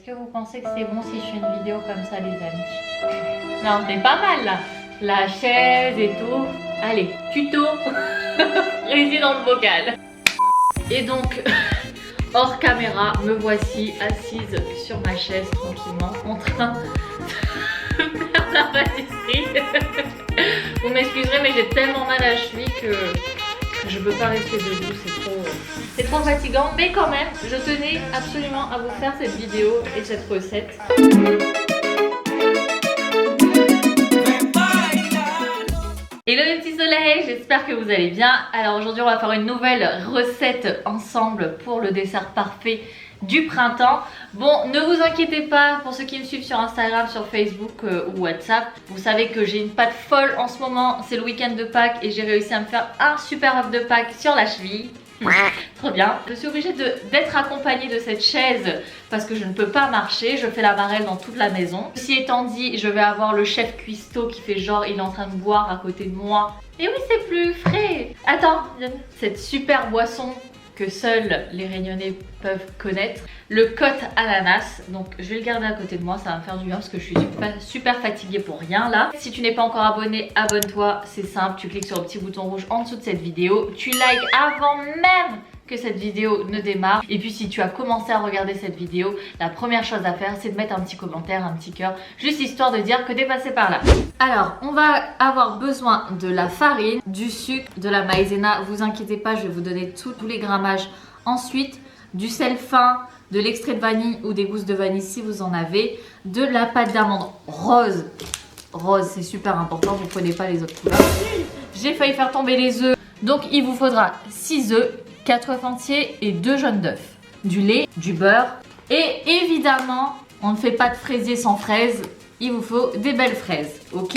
que vous pensez que c'est bon si je fais une vidéo comme ça, les amis? Non, c'est pas mal là. La chaise et tout. Allez, tuto. Réussi dans le bocal. Et donc, hors caméra, me voici assise sur ma chaise tranquillement en train de faire la pâtisserie. Vous m'excuserez, mais j'ai tellement mal à la cheville que je peux pas rester debout, c'est trop fatigant. Mais quand même, je tenais absolument à vous faire cette vidéo et cette recette. Hello les petits soleils, j'espère que vous allez bien. Alors aujourd'hui on va faire une nouvelle recette ensemble pour le dessert parfait du printemps. Bon, ne vous inquiétez pas pour ceux qui me suivent sur Instagram, sur Facebook ou WhatsApp. Vous savez que j'ai une pâte folle en ce moment, c'est le week-end de Pâques et j'ai réussi à me faire un super œuf de Pâques sur la cheville. Trop bien. Je suis obligée d'être accompagnée de cette chaise parce que je ne peux pas marcher. Je fais la marelle dans toute la maison. Ceci étant dit, je vais avoir le chef cuistot qui fait genre il est en train de boire à côté de moi. Et oui, c'est plus frais. Attends, cette super boisson que seuls les Réunionnais peuvent connaître, le Cote ananas. Donc je vais le garder à côté de moi, ça va me faire du bien parce que je suis super fatiguée pour rien là. Si tu n'es pas encore abonné, abonne-toi, c'est simple, tu cliques sur le petit bouton rouge en dessous de cette vidéo, tu likes avant même que cette vidéo ne démarre. Et puis si tu as commencé à regarder cette vidéo, la première chose à faire c'est de mettre un petit commentaire, un petit cœur, juste histoire de dire que tu es passé par là. Alors on va avoir besoin de la farine, du sucre, de la maïzena, vous inquiétez pas, je vais vous donner tous les grammages ensuite, du sel fin, de l'extrait de vanille ou des gousses de vanille si vous en avez, de la pâte d'amande rose. Rose, c'est super important, vous ne prenez pas les autres couleurs. J'ai failli faire tomber les œufs, donc il vous faudra 6 œufs, 4 œufs entiers et 2 jaunes d'œufs, du lait, du beurre et évidemment, on ne fait pas de fraisier sans fraises, il vous faut des belles fraises, ok?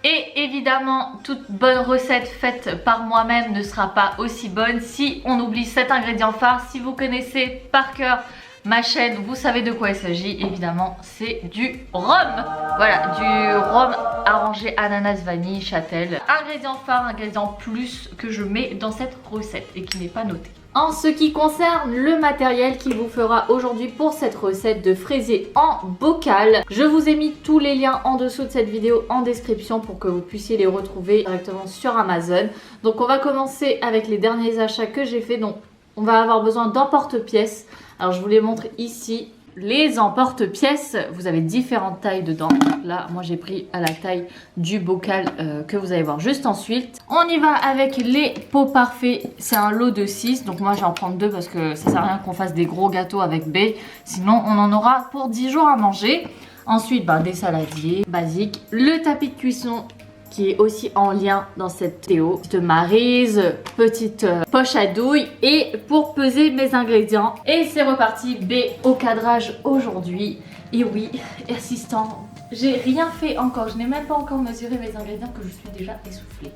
Et évidemment, toute bonne recette faite par moi-même ne sera pas aussi bonne si on oublie cet ingrédient phare. Si vous connaissez par cœur ma chaîne, vous savez de quoi il s'agit. Évidemment, c'est du rhum. Voilà, du rhum arrangé ananas, vanille, châtaigne. Ingrédient phare, ingrédient plus que je mets dans cette recette et qui n'est pas noté. En ce qui concerne le matériel qu'il vous fera aujourd'hui pour cette recette de fraisier en bocal, je vous ai mis tous les liens en dessous de cette vidéo en description pour que vous puissiez les retrouver directement sur Amazon. Donc on va commencer avec les derniers achats que j'ai fait. Donc on va avoir besoin d'emporte-pièces. Alors je vous les montre ici. Les emporte-pièces, vous avez différentes tailles dedans. Là, moi j'ai pris à la taille du bocal que vous allez voir juste ensuite. On y va avec les pots parfaits. C'est un lot de 6. Donc moi je vais en prendre 2 parce que ça sert à rien qu'on fasse des gros gâteaux avec B. Sinon on en aura pour 10 jours à manger. Ensuite, des saladiers basiques. Le tapis de cuisson qui est aussi en lien dans cette vidéo. Petite maryse, petite poche à douille et pour peser mes ingrédients. Et c'est reparti, B au cadrage aujourd'hui. Et oui, assistant, j'ai rien fait encore. Je n'ai même pas encore mesuré mes ingrédients que je suis déjà essoufflée.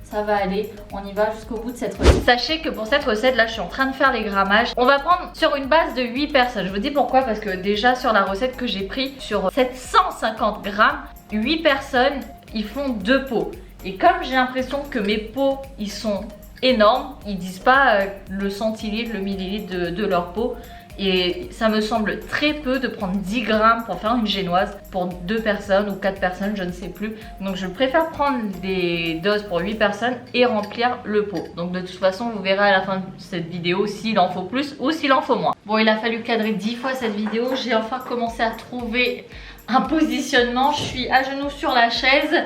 Ça va aller, on y va jusqu'au bout de cette recette. Sachez que pour cette recette, là je suis en train de faire les grammages. On va prendre sur une base de 8 personnes. Je vous dis pourquoi, parce que déjà sur la recette que j'ai pris, sur 750 grammes, 8 personnes, ils font 2 pots. Et comme j'ai l'impression que mes pots, ils sont énormes, ils disent pas le centilitre, le millilitre de leur pot. Et ça me semble très peu de prendre 10 grammes pour faire une génoise pour 2 personnes ou 4 personnes, je ne sais plus. Donc je préfère prendre des doses pour 8 personnes et remplir le pot. Donc de toute façon, vous verrez à la fin de cette vidéo s'il en faut plus ou s'il en faut moins. Bon, il a fallu cadrer 10 fois cette vidéo. J'ai enfin commencé à trouver un positionnement. Je suis à genoux sur la chaise.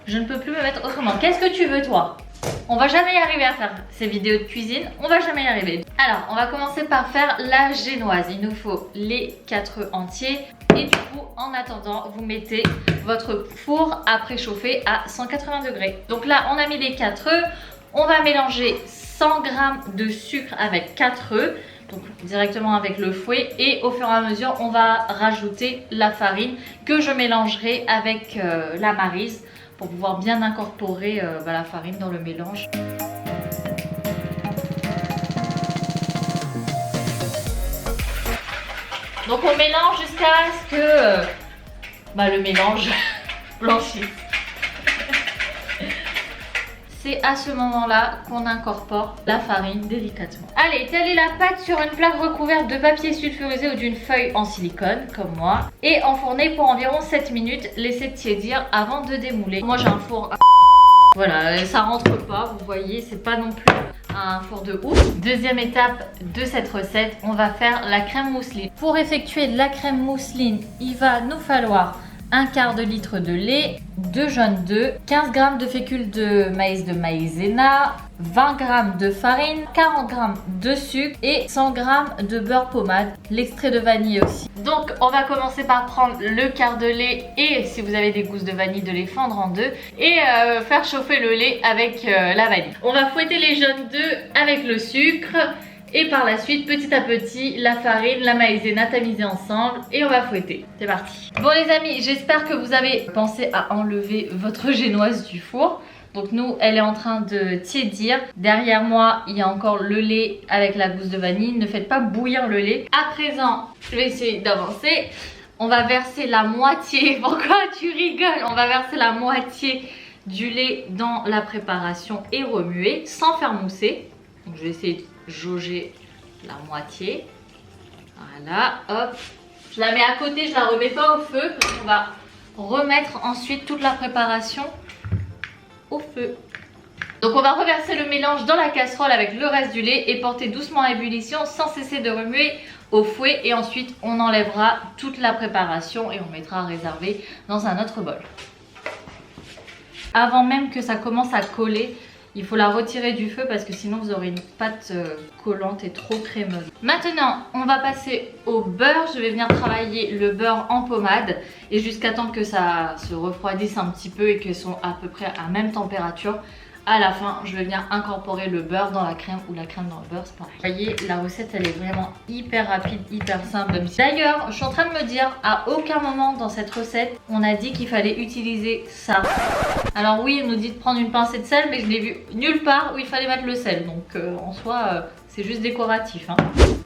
Je ne peux plus me mettre autrement. Qu'est-ce que tu veux toi ? On va jamais y arriver à faire ces vidéos de cuisine, on va jamais y arriver. Alors, on va commencer par faire la génoise. Il nous faut les 4 œufs entiers. Et du coup, en attendant, vous mettez votre four à préchauffer à 180 degrés. Donc là, on a mis les 4 œufs. On va mélanger 100 g de sucre avec 4 œufs. Donc directement avec le fouet. Et au fur et à mesure, on va rajouter la farine que je mélangerai avec la maryse, pour pouvoir bien incorporer la farine dans le mélange. Donc on mélange jusqu'à ce que le mélange blanchisse. c'est à ce moment-là qu'on incorpore la farine délicatement. Allez, étalez la pâte sur une plaque recouverte de papier sulfurisé ou d'une feuille en silicone, comme moi, et enfournez pour environ 7 minutes. Laissez tiédir avant de démouler. Moi j'ai un four... Voilà, ça rentre pas, vous voyez, c'est pas non plus un four de ouf. Deuxième étape de cette recette, on va faire la crème mousseline. Pour effectuer de la crème mousseline, il va nous falloir un quart de litre de lait, 2 jaunes d'œufs, 15 g de fécule de maïs de maïzena, 20 g de farine, 40 g de sucre et 100 g de beurre pommade, l'extrait de vanille aussi. Donc on va commencer par prendre le quart de lait et si vous avez des gousses de vanille de les fendre en deux et faire chauffer le lait avec la vanille. On va fouetter les jaunes d'œufs avec le sucre. Et par la suite, petit à petit, la farine, la maïzena tamisée ensemble et on va fouetter. C'est parti. Bon les amis, j'espère que vous avez pensé à enlever votre génoise du four. Donc nous, elle est en train de tiédir. Derrière moi, il y a encore le lait avec la gousse de vanille. Ne faites pas bouillir le lait. À présent, je vais essayer d'avancer. On va verser la moitié. Pourquoi tu rigoles? On va verser la moitié du lait dans la préparation et remuer sans faire mousser. Donc je vais essayer de jauger la moitié. Voilà, hop. Je la mets à côté, je la remets pas au feu parce qu'on va remettre ensuite toute la préparation au feu. Donc on va reverser le mélange dans la casserole avec le reste du lait et porter doucement à ébullition sans cesser de remuer au fouet. Et ensuite on enlèvera toute la préparation et on mettra à réserver dans un autre bol. Avant même que ça commence à coller, il faut la retirer du feu parce que sinon vous aurez une pâte collante et trop crémeuse. Maintenant, on va passer au beurre. Je vais venir travailler le beurre en pommade et jusqu'à temps que ça se refroidisse un petit peu et qu'elles sont à peu près à même température. À la fin, je vais venir incorporer le beurre dans la crème ou la crème dans le beurre, c'est pareil. Vous voyez, la recette, elle est vraiment hyper rapide, hyper simple. D'ailleurs, je suis en train de me dire, à aucun moment dans cette recette, on a dit qu'il fallait utiliser ça. Alors oui, on nous dit de prendre une pincée de sel, mais je l'ai vu nulle part où il fallait mettre le sel. Donc en soi, c'est juste décoratif. Hein.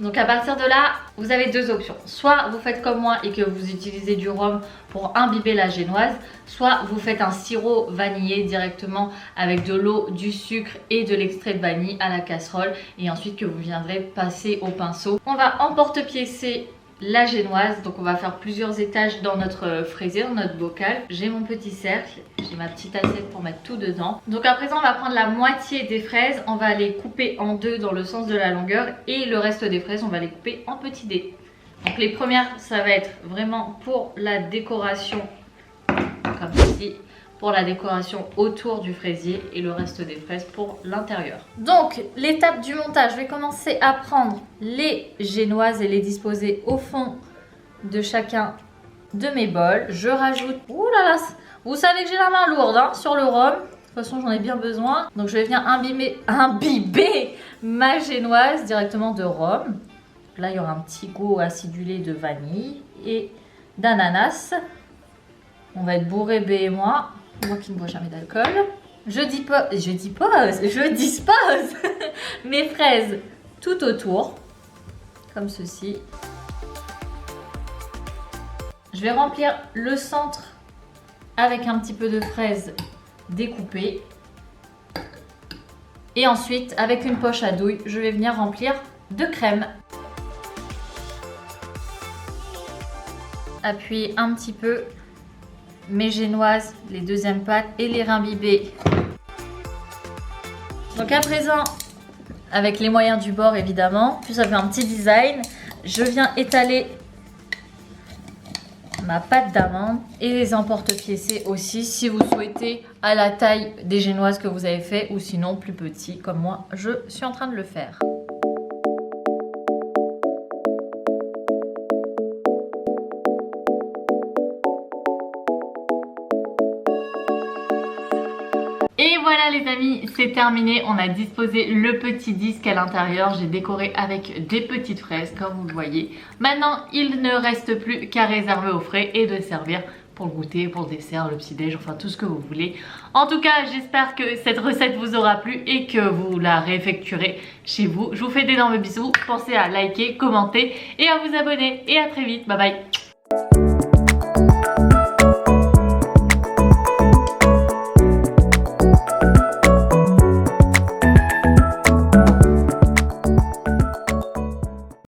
Donc à partir de là, vous avez deux options. Soit vous faites comme moi et que vous utilisez du rhum pour imbiber la génoise, soit vous faites un sirop vanillé directement avec de l'eau, du sucre et de l'extrait de vanille à la casserole et ensuite que vous viendrez passer au pinceau. On va emporte-piécer la génoise, donc on va faire plusieurs étages dans notre fraisier, dans notre bocal. J'ai mon petit cercle, j'ai ma petite assiette pour mettre tout dedans. Donc à présent on va prendre la moitié des fraises, on va les couper en deux dans le sens de la longueur et le reste des fraises on va les couper en petits dés. Donc les premières ça va être vraiment pour la décoration comme ceci, pour la décoration autour du fraisier et le reste des fraises pour l'intérieur. Donc l'étape du montage, je vais commencer à prendre les génoises et les disposer au fond de chacun de mes bols. Je rajoute, ouh là là, vous savez que j'ai la main lourde hein, sur le rhum. De toute façon j'en ai bien besoin. Donc je vais venir imbiber ma génoise directement de rhum. Là il y aura un petit goût acidulé de vanille et d'ananas. On va être bourré, B et moi qui ne bois jamais d'alcool. Je dispose mes fraises tout autour, comme ceci. Je vais remplir le centre avec un petit peu de fraises découpées. Et ensuite, avec une poche à douille, je vais venir remplir de crème. Appuyer un petit peu mes génoises, les deuxièmes pâtes et les imbiber. Donc à présent, avec les moyens du bord évidemment, puis ça fait un petit design, je viens étaler ma pâte d'amande et les emporte-piécer aussi si vous souhaitez à la taille des génoises que vous avez fait ou sinon plus petit comme moi je suis en train de le faire. Et voilà les amis, c'est terminé, on a disposé le petit disque à l'intérieur, j'ai décoré avec des petites fraises comme vous le voyez. Maintenant il ne reste plus qu'à réserver au frais et de servir pour le goûter, pour le dessert, le petit déj, enfin tout ce que vous voulez. En tout cas j'espère que cette recette vous aura plu et que vous la réeffectuerez chez vous. Je vous fais d'énormes bisous, pensez à liker, commenter et à vous abonner et à très vite, bye bye.